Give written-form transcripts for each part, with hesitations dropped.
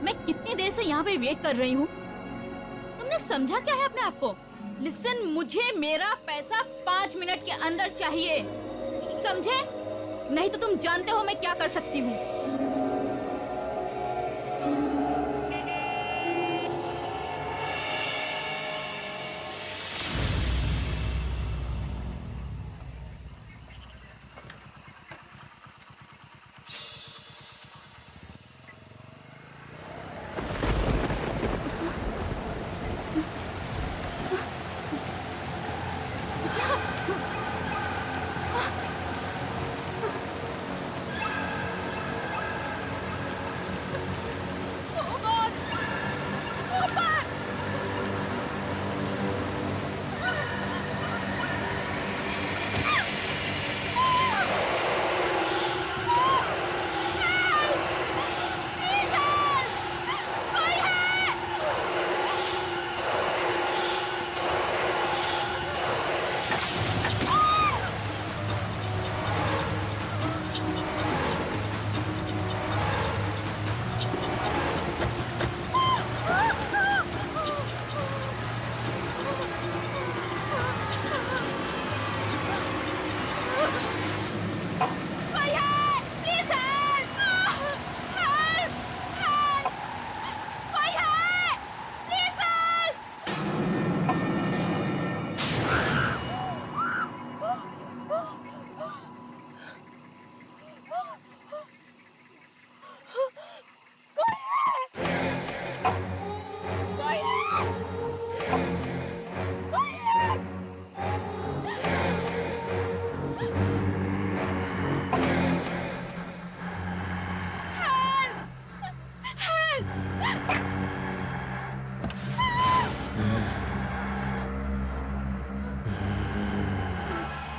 मैं कितनी देर से यहाँ पे वेट कर रही हूँ। तुमने समझा क्या है अपने आप को? लिसन, मुझे मेरा पैसा 5 मिनट के अंदर चाहिए, समझे? नहीं तो तुम जानते हो मैं क्या कर सकती हूँ।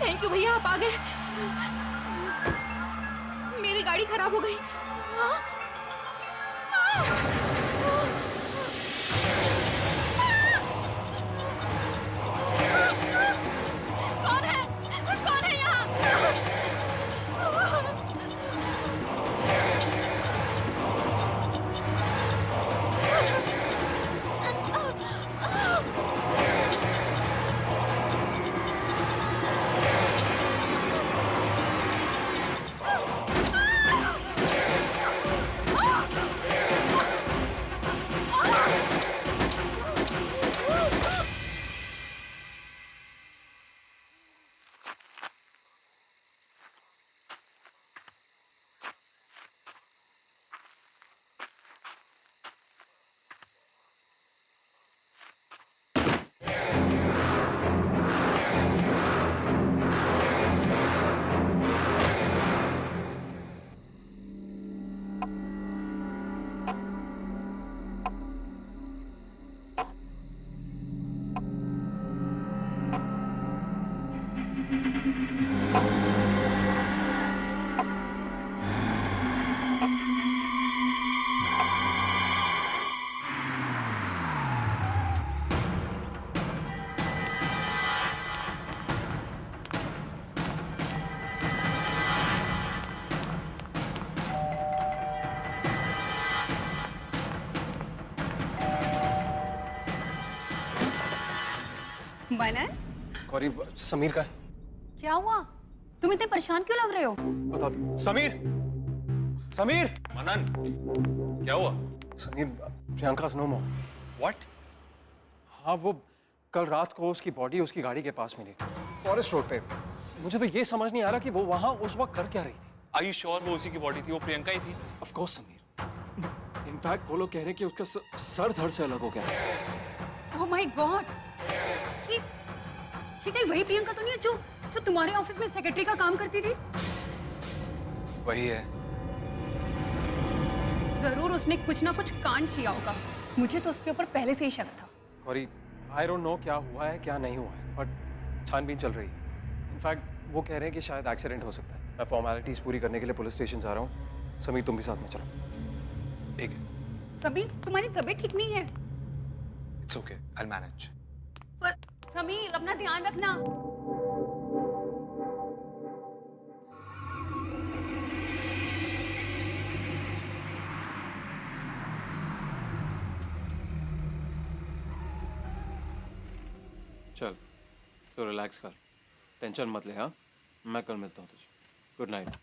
थैंक यू भैया, आप आ गए। मेरी गाड़ी खराब हो गई। हाँ? कौन है? कौन है यहाँ? मनन, गौरी, समीर का क्या हुआ? तुम इतने परेशान क्यों लग रहे हो? बता दो। समीर, समीर, मनन, क्या हुआ? Sameer, Priyanka no more. What? हाँ, वो कल रात को उसकी बॉडी उसकी गाड़ी के पास मिली, फॉरेस्ट रोड पे। मुझे तो ये समझ नहीं आ रहा कि वो वहां उस वक्त कर क्या रही थी। Are you sure वो उसी की बॉडी थी? वो प्रियंका ही थी? Of course Sameer. इनफैक्ट वो लोग कह रहे हैं कि उसका सर धड़ से अलग हो गया। ओह माय गॉड, ये कहीं वही प्रियंका तो नहीं है जो तुम्हारे ऑफिस में सेक्रेटरी का काम करती थी? वही है। जरूर उसने कुछ ना कुछ कांड किया होगा। मुझे तो उसके ऊपर पहले से ही शक था। गौरी, आई डोंट नो क्या हुआ है क्या नहीं हुआ है, बट छानबीन चल रही है। इनफैक्ट वो कह रहे हैं कि शायद एक्सीडेंट हो सकता है। मैं फॉर्मेलिटीज पूरी करने के लिए पुलिस स्टेशन जा रहा हूँ। समीर, तुम भी साथ में चलो। ठीक है। समीर, तुम्हारी तबीयत ठीक नहीं है? It's okay. I'll manage. पर समीर, अपना ध्यान रखना। चल तो रिलैक्स कर, टेंशन मत ले। हाँ, मैं कल मिलता हूँ तुझे। Good night.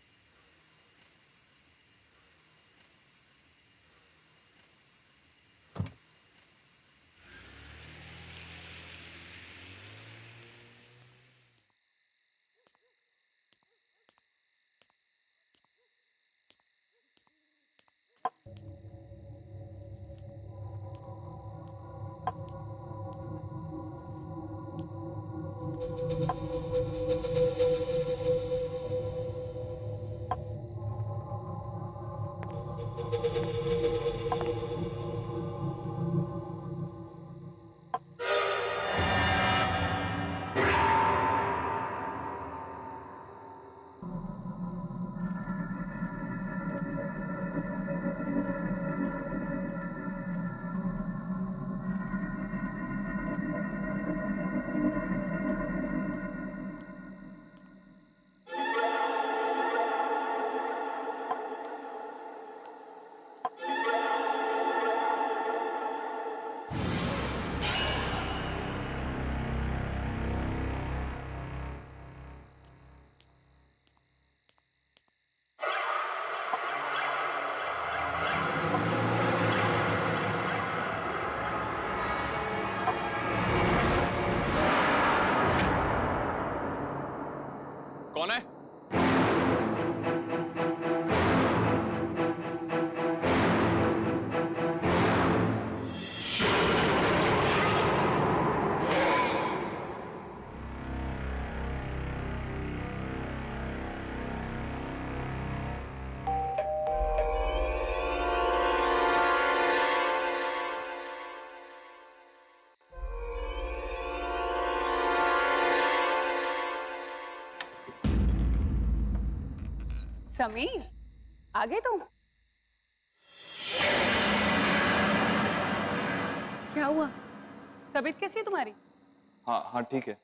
कौन है? समीर, आ गए तुम? क्या हुआ? तबीयत कैसी है तुम्हारी? हाँ हाँ ठीक है।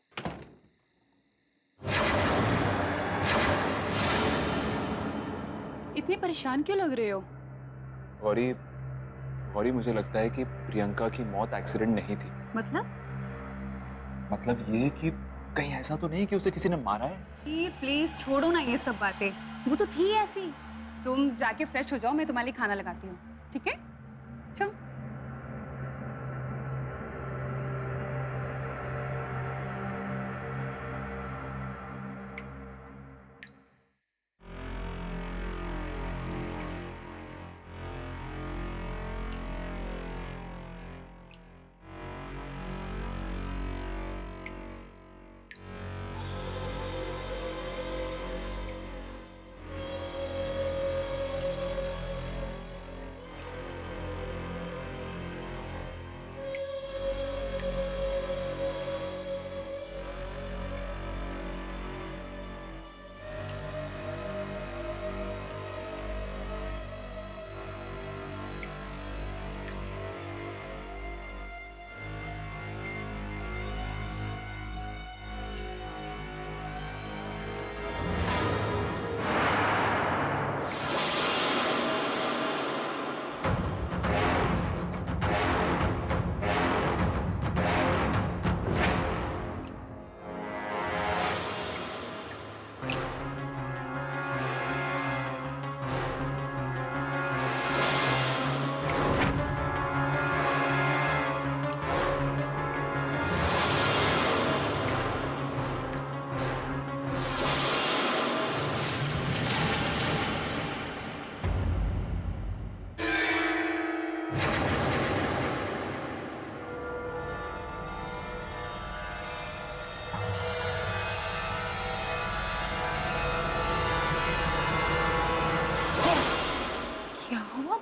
इतने परेशान क्यों लग रहे हो? गौरी, गौरी मुझे लगता है कि प्रियंका की मौत एक्सीडेंट नहीं थी। मतलब ये कि कहीं ऐसा तो नहीं कि उसे किसी ने मारा है? प्लीज छोड़ो ना ये सब बातें, वो तो थी ऐसी। तुम जाके फ्रेश हो जाओ, मैं तुम्हारे लिए खाना लगाती हूँ, ठीक है? चलो।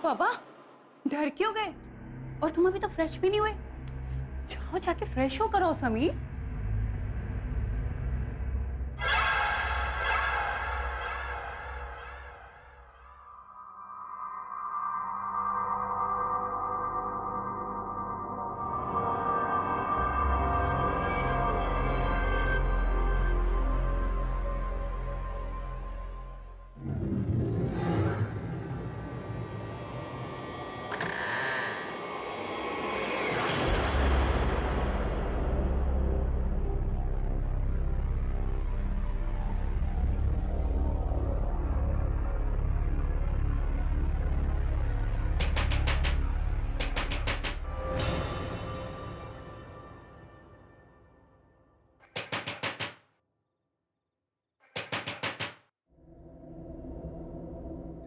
बाबा, डर क्यों गए? और तुम अभी तक फ्रेश भी नहीं हुए? जाओ जाके फ्रेश हो करो समीर।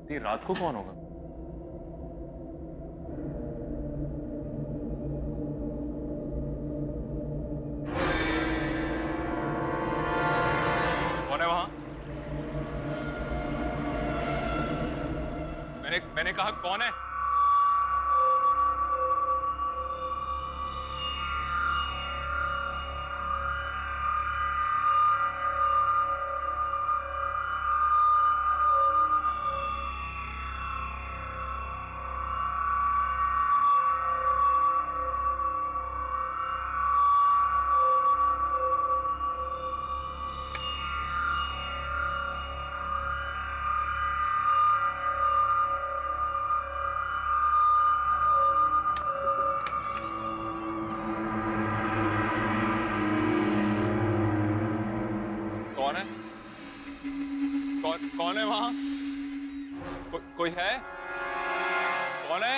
इतनी रात को कौन होगा? कौन है वहां? मैंने कहा कौन है? कौन है? कौन है वहां? कोई है? कौन है?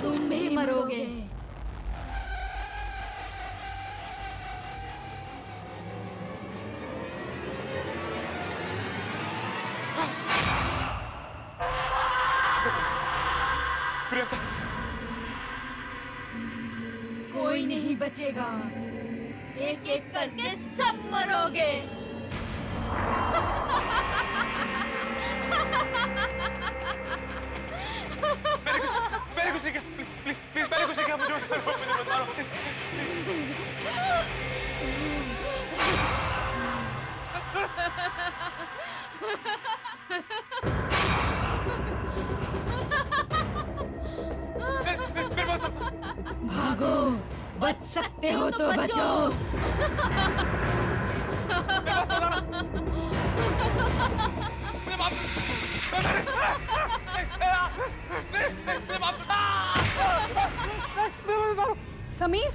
तुम भी मरोगे। प्रियंका, कोई नहीं बचेगा, एक एक करके सब मरोगे। मैंने कुछ नहीं किया। प्लीज प्लीज मैंने कुछ नहीं किया। मुझे मत मारो। भागो, बच सकते हो तो बचो। समीर,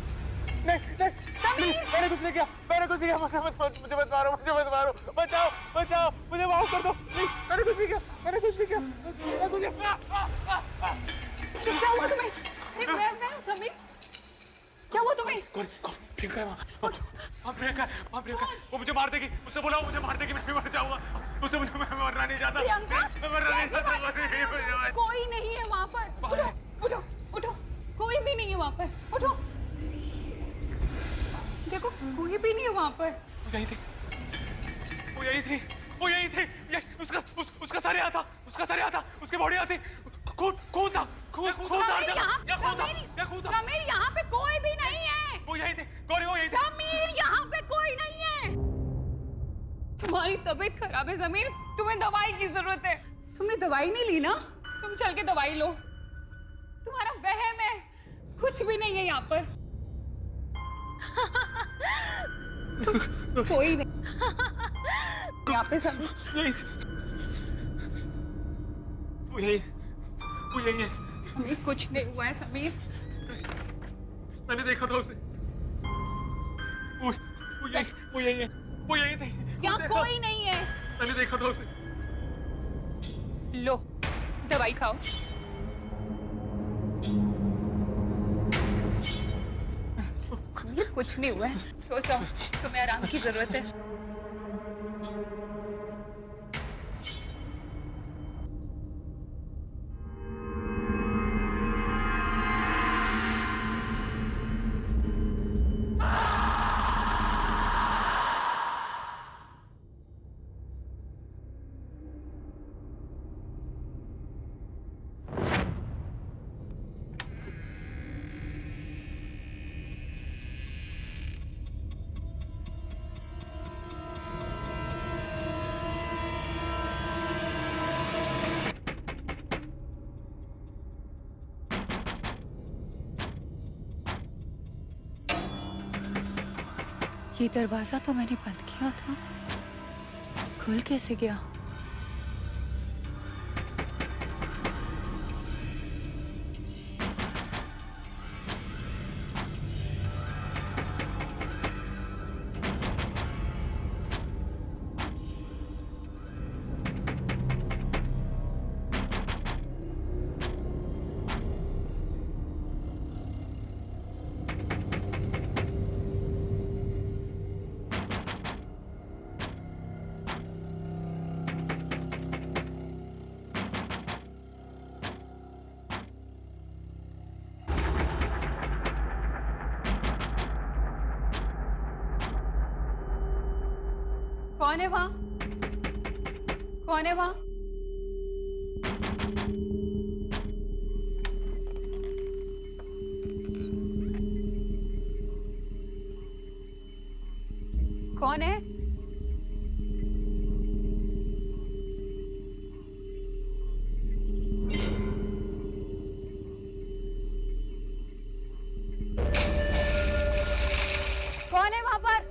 मैंने कुछ नहीं किया। मुझे मत मारो। बचाओ, मुझे माफ कर दो। मैंने कुछ नहीं किया। क्या हुआ तुम्हें? मैं समीर, क्या हुआ तुम्हें? कौन? प्रियंका है वहाँ। प्रियंका, वो मुझे मार देगी। मुझसे बोला मुझे मार देगी, मैं भी मर जाऊंगा। मैं मरना नहीं चाहता। प्रियंका, मैं मरना नहीं चाहता। कोई नहीं है वहाँ पर। उठो, कोई भी नहीं है वहाँ पर। उठो, देखो कोई भी नहीं है वहाँ पर। वो यही थी। उसका सर यहाँ था। उसकी बॉडी आती। खून था। समीर, यहाँ पे कोई भी नहीं है। वो यही थी। गौरी वो यही थी। समीर, यहाँ पे कोई नहीं है। तुम्हारी तबीयत खराब है समीर, तुम्हें दवाई की जरूरत है। तुमने दवाई नहीं ली ना? तुम चल के दवाई लो। तुम्हारा वहम है, कुछ भी नहीं है यहाँ पर। कोई नहीं यहाँ पे समीर। यही थी। वो यही है। समीर, कुछ नहीं हुआ है समीर। मैंने देखा था उसे। वो यही थी। यहाँ कोई नहीं है। मैंने देखा था उसे। लो, दवाई खाओ। समीर, कुछ नहीं हुआ है, सो जाओ, तुम्हें आराम की जरूरत है। ये दरवाजा तो मैंने बंद किया था, खुल कैसे गया? कौन है वहां? कौन है वहां? कौन है? कौन है वहां पर?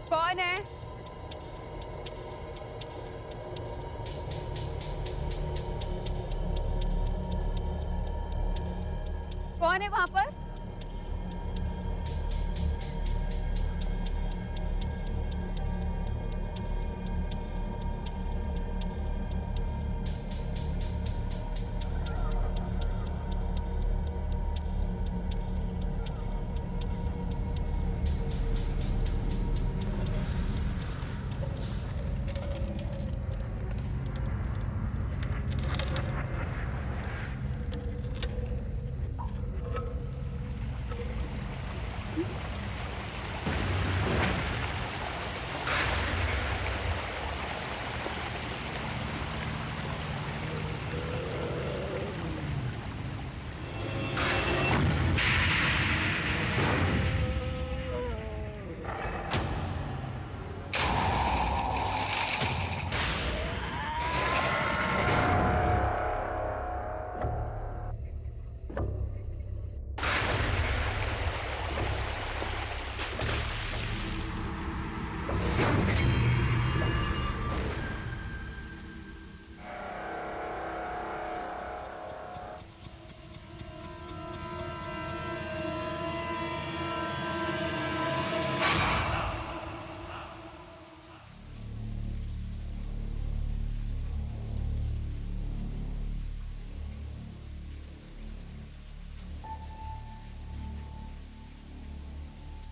कौन है? कौन है वहां पर?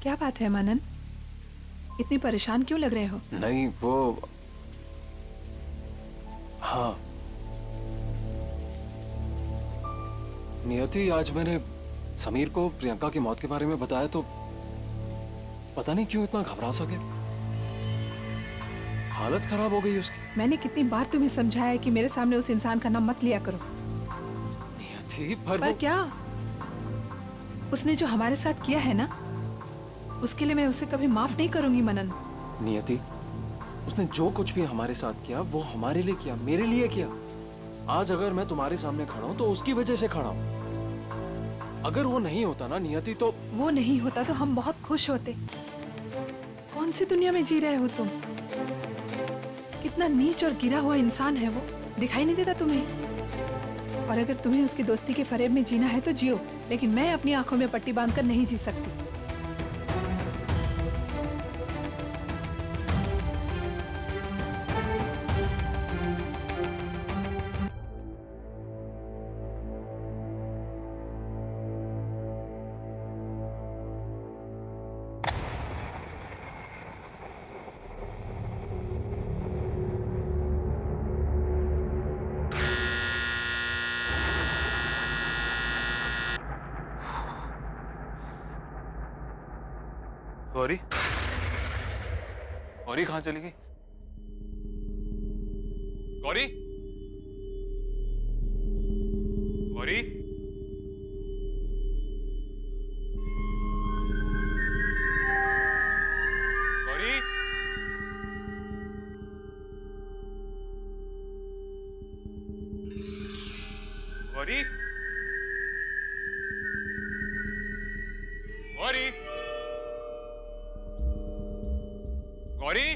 क्या बात है मनन? इतनी परेशान क्यों लग रहे हो? नहीं वो, हाँ नियति, आज मैंने समीर को प्रियंका की मौत के बारे में बताया तो पता नहीं क्यों इतना घबरा सा गया। हालत खराब हो गई उसकी। मैंने कितनी बार तुम्हें समझाया है कि मेरे सामने उस इंसान का नाम मत लिया करो। नियति पर क्या? उसने जो हमारे साथ किया है ना, उसके लिए मैं उसे कभी माफ नहीं करूंगी मनन। नियति, उसने जो कुछ भी हमारे साथ किया वो हमारे लिए किया, मेरे लिए किया। आज अगर मैं तुम्हारे सामने खड़ा हूं तो उसकी वजह से खड़ा हूं। अगर वो नहीं होता ना नियति तो वो नहीं होता तो हम बहुत खुश होते। कौन सी दुनिया में जी रहे हो तुम? कितना नीच और गिरा हुआ इंसान है वो, दिखाई नहीं देता तुम्हें? और अगर तुम्हें उसकी दोस्ती के फरेब में जीना है तो जियो, लेकिन मैं अपनी आंखों में पट्टी बांधकर नहीं जी सकती। गौरी, गौरी कहाँ चली गई? गौरी, गौरी, गौरी, गौरी, गौरी, गौरी,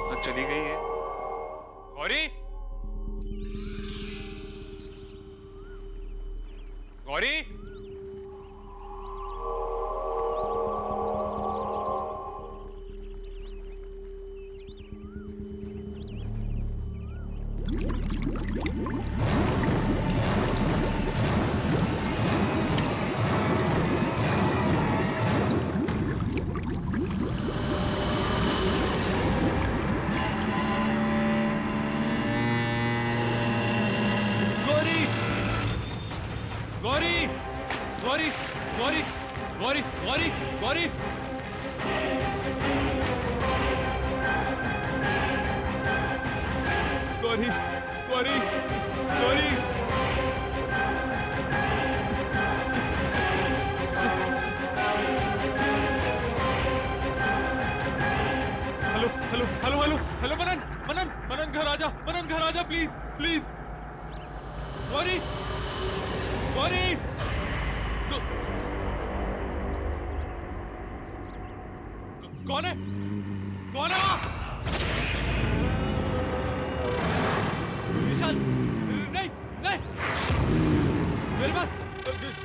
आज चली गई है। Gauri, Gauri, Gauri Gauri Gauri Gauri hello hello hello hello hello Manan Manan Manan घर आजा प्लीज प्लीज गौरी गौरी कौन है कौन है वहाँ? विशाल नहीं नहीं मेरे पास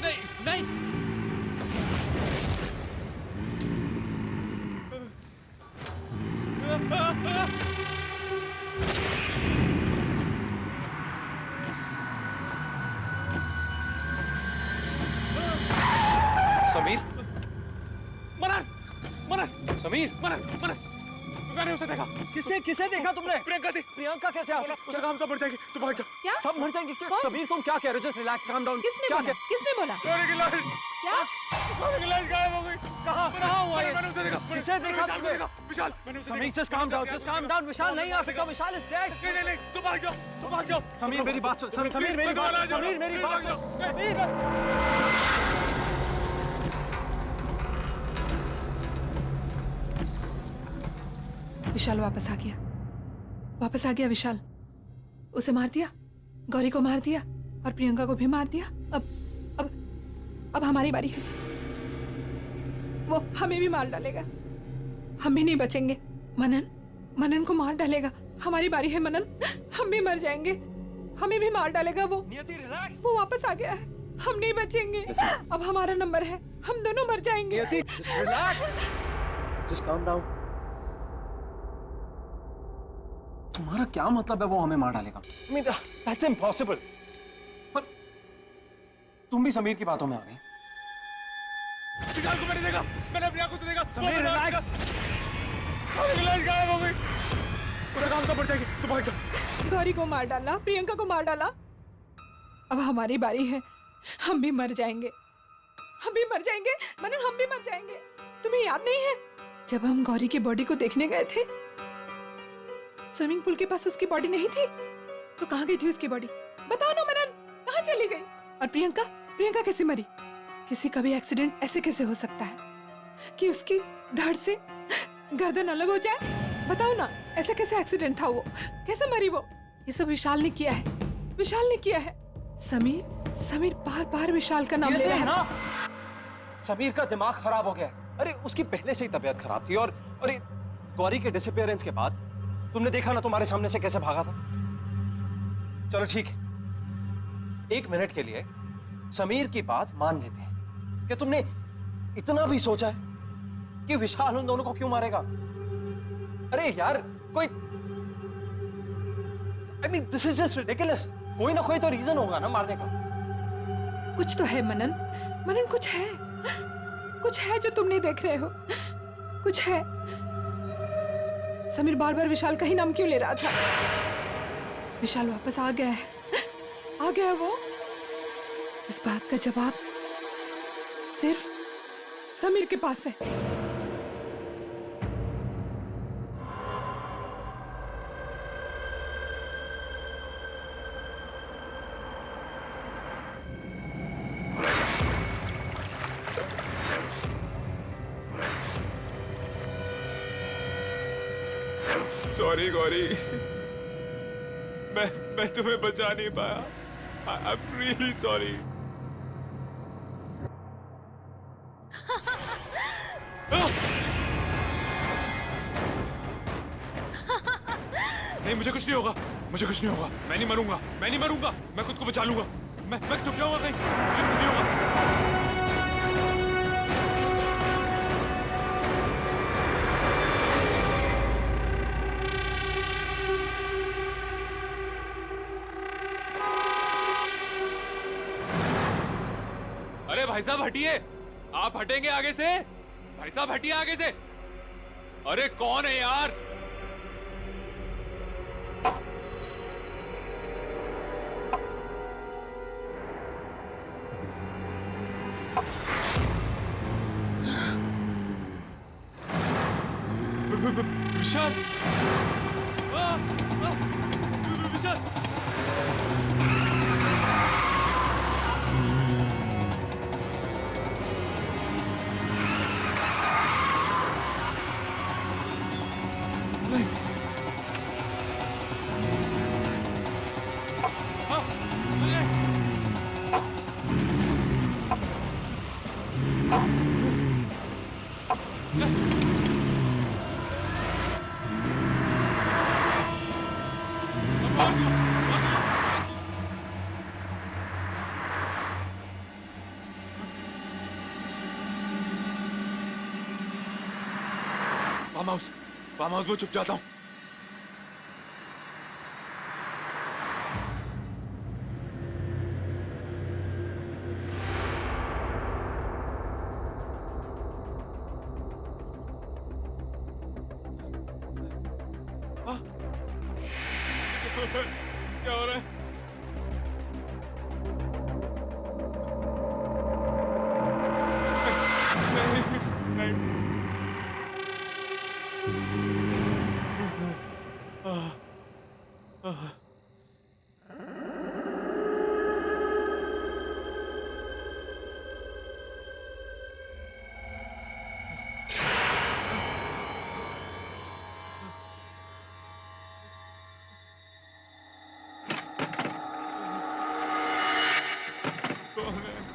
नहीं नहीं समीर मनन मनन समीर मनन मनन मैंने उसे देखा किसे किसे देखा तुमने? प्रियंका थी प्रियंका कैसे आ उसे सकती? काम तो मर जाएगी तू भाग जा क्या सब मर जाएंगे क्या? कौन? कबीर तुम क्या कह रहे हो? Just relax, calm down. किसने क्या बोला? किसने बोला? गौरी की लाश क्या? गौरी की लाश गायब हो गई कहाँ हुआ ये? मैंने उसे देखा किसे देखा विशाल को तुमने? देखा विशाल मैंने उसे समीर देखा। Just calm down, just calm down. Vishal नहीं आ सकता, विशाल इज डेड। नहीं नहीं नहीं तू भाग जाओ तू भाग जाओ समीर मेरी बात सुन, समीर मेरी बात सुन, समीर मेरी बात सुन, समीर। विशाल वापस आ गया विशाल। उसे मार दिया, गौरी को मार दिया और प्रियंका को भी मार दिया। अब हमारी बारी है। वो हमें भी मार डालेगा, हम भी नहीं बचेंगे। मनन को मार डालेगा। हमारी बारी है मनन, हम भी मर जाएंगे, हमें भी मार डालेगा वो। नियति रिलैक्स। वो वापस आ गया है, हम नहीं बचेंगे। अब हमारा नंबर है, हम दोनों मर जाएंगे। नियति just relax, just calm down. तुम्हारा क्या मतलब है वो हमें मार डालेगा? I mean, that's impossible. पर तुम भी समीर की बातों में आ गई। विशाल को मैंने देखा मैंने अपनी आंखों से देखा समीर रिलैक्स। गौरी की लाश गायब हो गई उसे काम तो मर जाएगी तू भाग जा गौरी को मार डाला, प्रियंका को मार डाला। अब हमारी बारी है, हम भी मर जाएंगे, मनन हम भी मर जाएंगे। तुम्हें याद नहीं है जब हम गौरी की बॉडी को देखने गए थे? स्विमिंग पूल के पास उसकी बॉडी नहीं थी, तो कहाँ गई थी उसकी बॉडी? बताओ ना मनन, कहाँ चली गई? और प्रियंका कैसे मरी? किसी का भी एक्सीडेंट ऐसे कैसे हो सकता है कि उसकी धड़ से गर्दन अलग हो जाए? बताओ ना, ऐसा कैसे एक्सीडेंट था? वो कैसे मरी? वो ये सब विशाल ने किया है। समीर बार बार विशाल का नाम ले रहा है ना। समीर का दिमाग खराब हो गया है। अरे उसकी पहले से ही तबीयत खराब थी और अरे गौरी के डिसअपीयरेंस के बाद तुमने देखा ना तुम्हारे सामने से कैसे भागा था। चलो ठीक है, 1 मिनट के लिए समीर की बात मान लेते हैं कि तुमने इतना भी सोचा है कि विशाल उन दोनों को क्यों मारेगा? अरे यार कोई I mean, this is just ridiculous. कोई ना कोई तो रीजन होगा ना मारने का। कुछ तो है मनन, कुछ है जो तुम नहीं देख रहे हो। कुछ है। समीर बार बार विशाल का ही नाम क्यों ले रहा था? विशाल वापस आ गया है वो। इस बात का जवाब सिर्फ समीर के पास है। सॉरी गौरी मैं तुम्हें बचा नहीं पाया आई एम रियली सॉरी नहीं मुझे कुछ नहीं होगा मैं नहीं मरूंगा मैं खुद को बचा लूंगा मैं छुप जाऊंगा कहीं मुझे कुछ नहीं होगा अरे भाई साहब हटिए आप हटेंगे आगे से भाई साहब हटिए आगे से अरे कौन है यार विशाल विशाल नहीं हाँ, नहीं। फार्म हाउस में चुप जाता हूँ। हाँ? क्या हो रहा है? नहीं, नहीं। कौन है?